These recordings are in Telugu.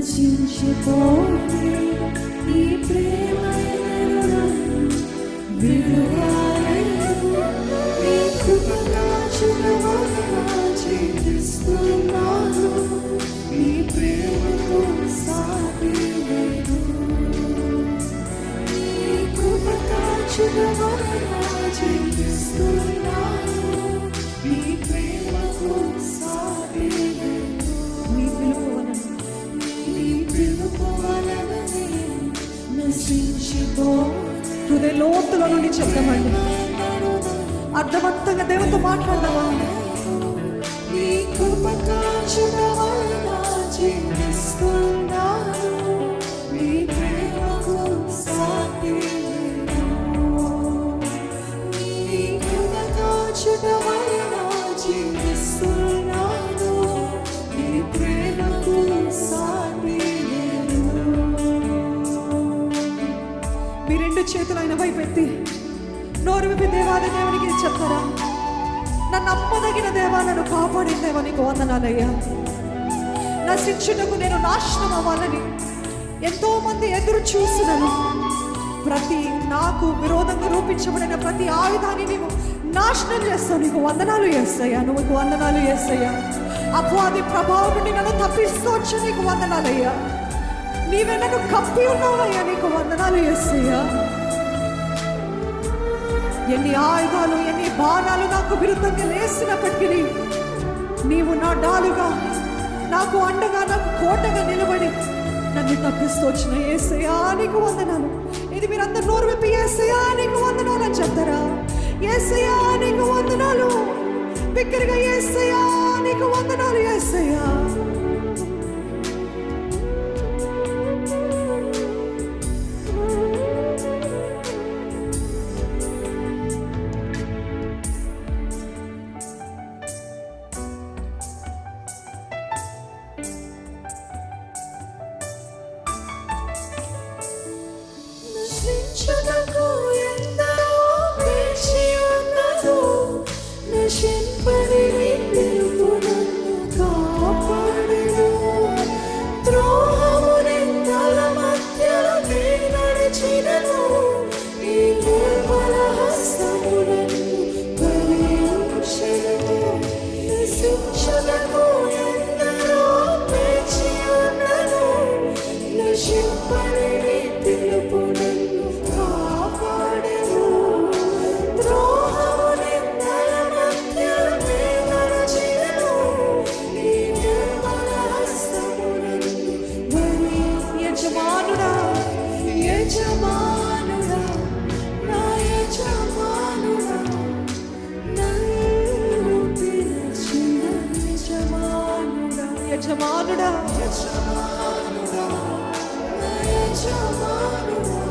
నశించిపోతే ఈ ప్రేమ విడువలేదు. నీ కృపగా చిరవగా జీవిస్తున్నాను. నీ ప్రేమకు సాటి లేదు. నీ కృపగా చిరవగా జీవిస్తున్నాను. నీ ప్రేమకు సాటి లేదు. నీ పిలుపు వలన నశించిపోతే హృదయ లోతుల నుండి చెప్తామండి. అర్థవంతంగా దేవుతో మాట్లాడదామా? నీ కృపకాచుడవైన జీవిస్తున్నాను. నీ ప్రేమకు సాటి లేదు. నీ కృపకాచుడవైన జీవిస్తున్నాను. నీ ప్రేమకు సాటి లేదు. మీ రెండు చేతులు ఆయన వైపు ఎత్తి నోరు విప్పి దేవాది దేవునికి చెప్తారా? నన్ను నమ్మదగిన దేవా, నన్ను కాపాడిన దేవా నీకు వందనాలయ్యా. నా శిక్షణకు నేను నాశనం అవ్వాలని ఎంతో మంది ఎదురు చూసినను. ప్రతి నాకు విరోధంగా రూపించబడిన ప్రతి ఆయుధాన్ని నీవు నాశనం చేస్తావు. నీకు వందనాలు చేస్తాయా, నువ్వు వందనాలు చేస్తాయా. అపవాది ప్రభావం నుండి నన్ను తప్పిస్తూ వచ్చి నీకు వందనాలయ్యా. నీవే నన్ను కప్పి ఉన్నావయ్యా, నీకు వందనాలు చేస్తాయా. ఎన్ని ఆయుధాలు ఎన్ని బాణాలు నాకు విరుద్ధంగా లేసినప్పటికీ నీవు నా డాలుగా, నాకు అండగా, నాకు కోటగా నిలబడి నన్ను తప్పిస్తూ వచ్చిన యేసయ్యా నీకు వందనాలు. ఇది మీరందరూ నోరు విప్పి యేసయ్యా నీకు వందనాలు అని చెప్తారా? యేసయ్యా నీకు వందనాలు. బిగ్గరగా యేసయ్యా నీకు వందనాలు. యేసయ్యా నశించుటకు ఎందరో వేచి ఉన్నదో, నశింపని నీ పిలుపు నన్ను కాపాడెను. ద్రోహము నిందల మధ్యలో నీ నడిచినను. నీ నిర్మల హస్తము నన్ను భరించెను. నశించుటకు ఎందరో వేచి ఉన్నదో, నశింపని నీ పిలుపు నన్ను కాపాడెను. ద్రోహము నిందల మధ్యలో నీ నడిచినను. నీ నిర్మల హస్తము నన్ను యజమానుడా, యజమానుడా, నా యజమానుడా, నన్ను పిలిచిన యజమానుడా, యజమానుడా, యజమానుడా, నా యజమానుడా,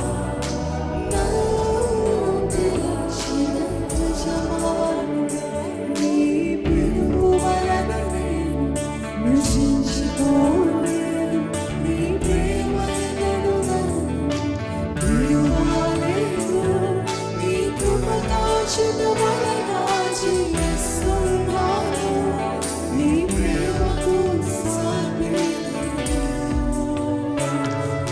నన్ను పిలిచిన యజమానుడా. నీ పిలుపు వలన నేను నశించిపోలేదు. నీ ప్రేమ ఎన్నడూ నన్ను విడువలేదు. నీ కృప కాచుట వలన జీవిస్తున్నాను. నీ ప్రేమకు సాటి లేదు.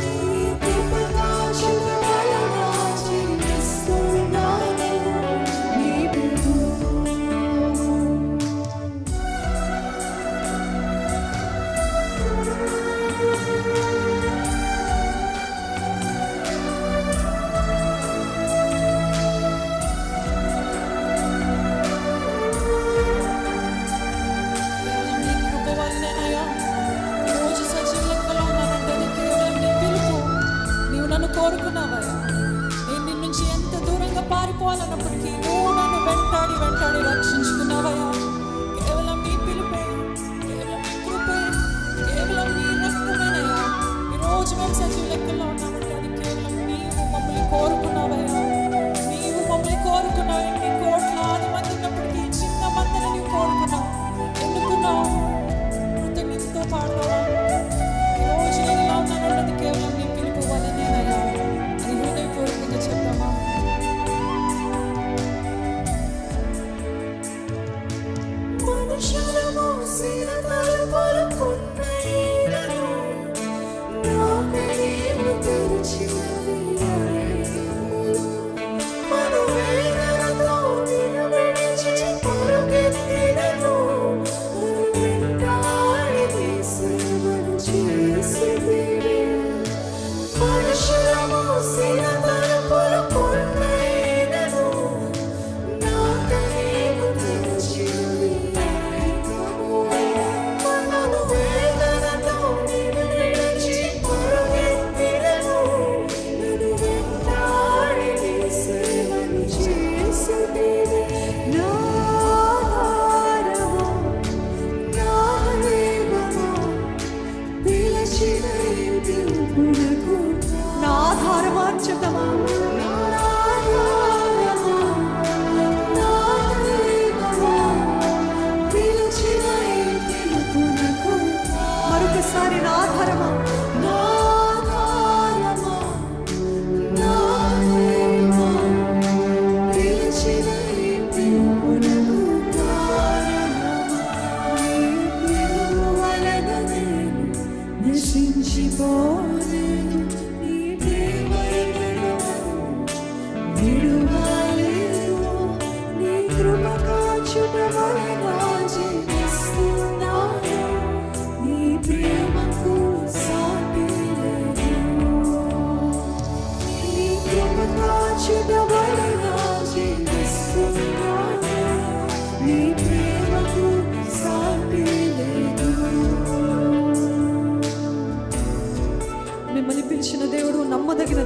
నీ కృప కాచుట వలన జీవిస్తున్నాను. నీ ప్రేమ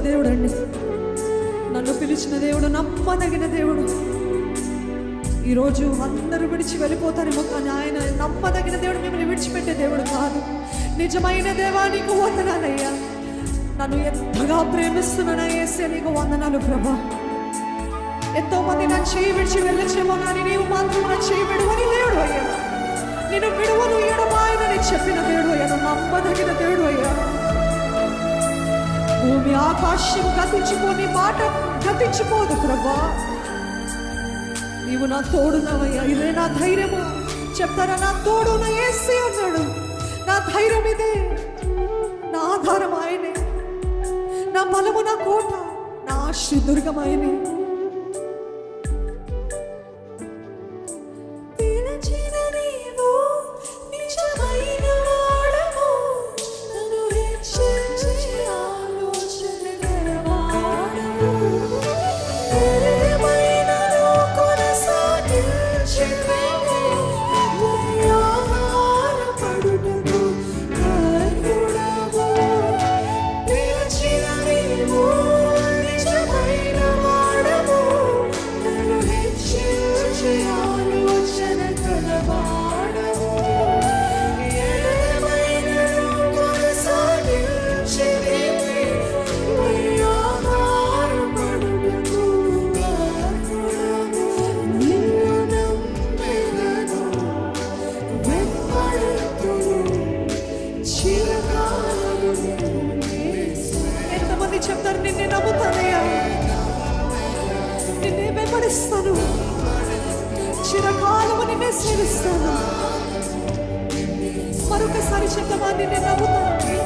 దేవుడు అండి. నన్ను పిలిచిన దేవుడు, నమ్మదగిన దేవుడు. ఈరోజు అందరూ విడిచి వెళ్ళిపోతారేమో, కానీ ఆయన నమ్మదగిన దేవుడు, మిమ్మల్ని విడిచిపెట్టే దేవుడు కాదు. నిజమైన దేవా నీకు వందనాలయ్యా. నన్ను ఎంతగా ప్రేమిస్తున్నానా యేసయ్య, నీకు వందనాలు ప్రభా. ఎంతో మంది నా చేయి విడిచి వెళ్ళొచ్చేమో, కానీ నీవు మాత్రం నా చేయి విడువని దేవుడు అయ్యా. నేను విడువను ఎడమాయనని చెప్పిన దేవుడు అయ్యా. నువ్వు నమ్మదగిన దేవుడు అయ్యా. భూమి ఆకాశం గతించిపోని మాట గతించిపోదు ప్రభా. నీవు నా తోడున్నావయ్యా. ఇదే నా ధైర్యము. చెప్తారా, నా తోడు నా యేసయ్య అన్నాడు. నా ధైర్యం ఇదే, నా ఆధారం ఆయనే, నా బలము, నా కోట, నా ఆశ్రయదుర్గం ఆయనే. చెప్తారు, నిన్నే నమ్ముతానయ్యా, నిన్నే వెంబడిస్తాను, చిరకాలము నిన్నే సేవిస్తాను. మరొకసారి చెప్తామా, నిన్నే నమ్ముతాను.